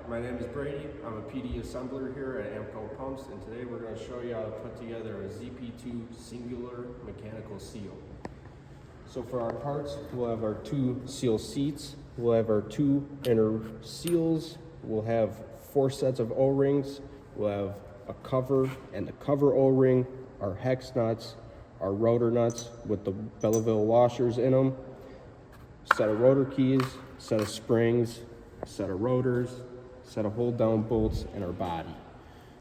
my name is Brady. I'm a PD assembler here at Ampco Pumps, and today we're going to show you how to put together a ZP2 singular mechanical seal. So for our parts, we'll have our two seal seats, we'll have our two inner seals, we'll have 4 sets of O-rings, we'll have a cover and the cover O-ring, our hex nuts, our rotor nuts with the Belleville washers in them, set of rotor keys, set of springs, set of rotors, set of hold down bolts, and our body.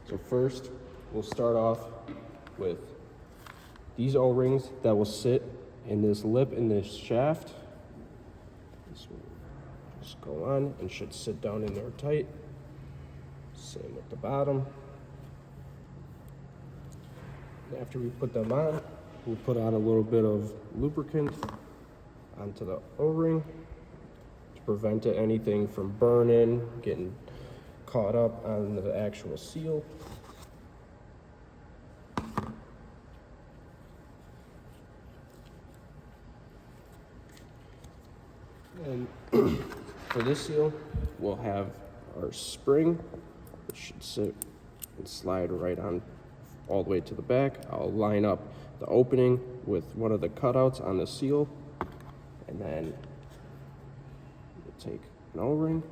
So first, we'll start off with these O-rings that will sit in this lip in this shaft. This will just go on and should sit down in there tight. Same with the bottom. And after we put them on, we'll put on a little bit of lubricant onto the O-ring to prevent anything from burning, getting caught up on the actual seal. And for this seal, we'll have our spring, which should sit and slide right on all the way to the back. I'll line up the opening with one of the cutouts on the seal, and then we'll take an O-ring,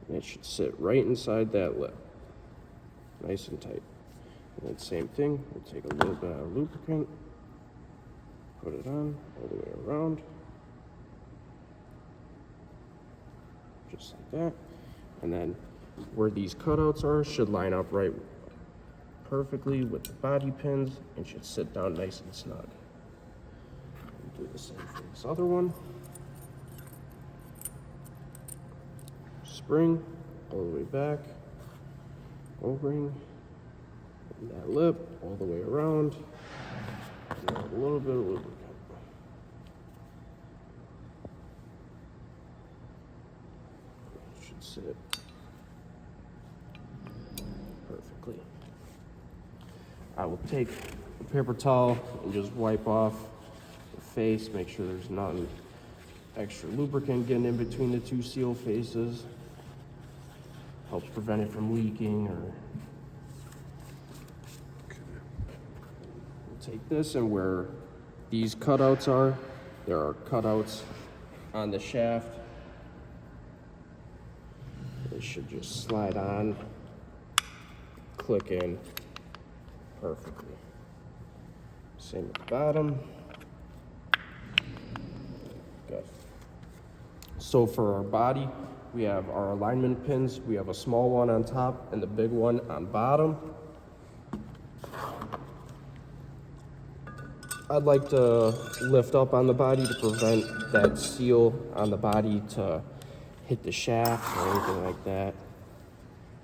and it should sit right inside that lip, nice and tight. And then same thing, we'll take a little bit of lubricant, put it on all the way around, just like that. And then where these cutouts are should line up right perfectly with the body pins and should sit down nice and snug. Do the same for this other one. Spring all the way back, O-ring, and that lip all the way around, and a little bit of lubricant. It should sit perfectly. I will take a paper towel and just wipe off the face, make sure there's not extra lubricant getting in between the two seal faces. Helps prevent it from leaking. Or we'll take this, and where these cutouts are, there are cutouts on the shaft. They should just slide on, click in perfectly. Same at the bottom. Good. So for our body, we have our alignment pins. We have a small one on top and the big one on bottom. I'd like to lift up on the body to prevent that seal on the body to hit the shaft or anything like that.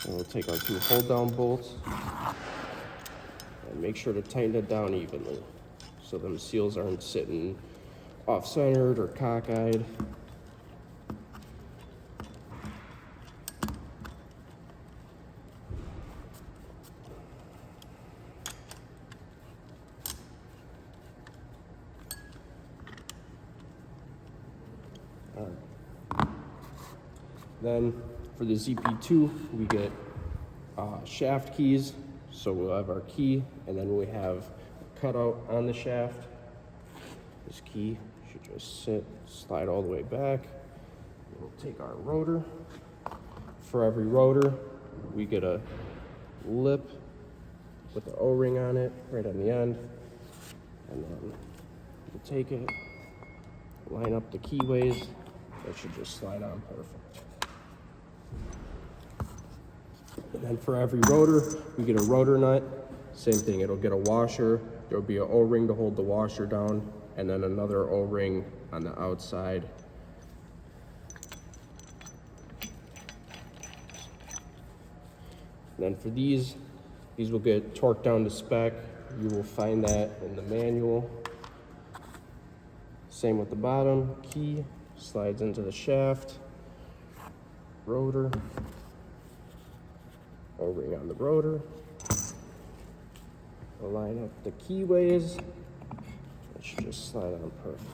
And we'll take our 2 hold down bolts and make sure to tighten it down evenly so them seals aren't sitting off-centered or cockeyed. All right. Then for the ZP2, we get shaft keys. So we'll have our key, and then we have a cutout on the shaft. This key should just sit, slide all the way back. We'll take our rotor. For every rotor, we get a lip with the O-ring on it, right on the end. And then we'll take it, line up the keyways. That should just slide on perfect. And then for every rotor, we get a rotor nut. Same thing, it'll get a washer. There'll be an O-ring to hold the washer down, and then another O-ring on the outside. And then for these will get torqued down to spec. You will find that in the manual. Same with the bottom. Key slides into the shaft. Rotor. O-ring on the rotor. Align up the keyways. It should just slide on perfect.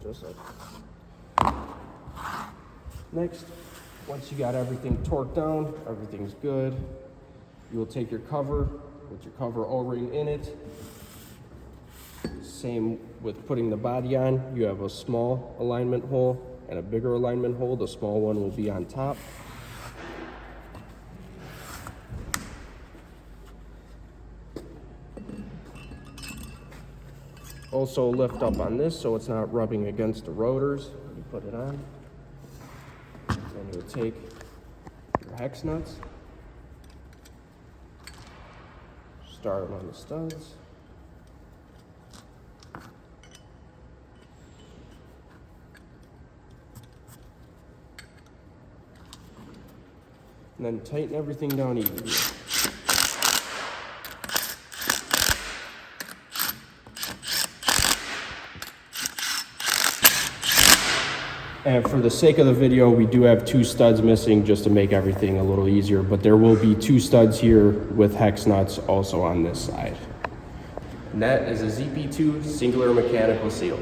this side. Next, once you got everything torqued down, everything's good, you will take your cover with your cover O-ring in it. Same with putting the body on. You have a small alignment hole and a bigger alignment hole. The small one will be on top. Also lift up on this so it's not rubbing against the rotors. You put it on. Then you'll take your hex nuts, start them on the studs. And then tighten everything down evenly. And for the sake of the video, we do have 2 studs missing just to make everything a little easier, but there will be 2 studs here with hex nuts also on this side. And that is a ZP2 singular mechanical seal.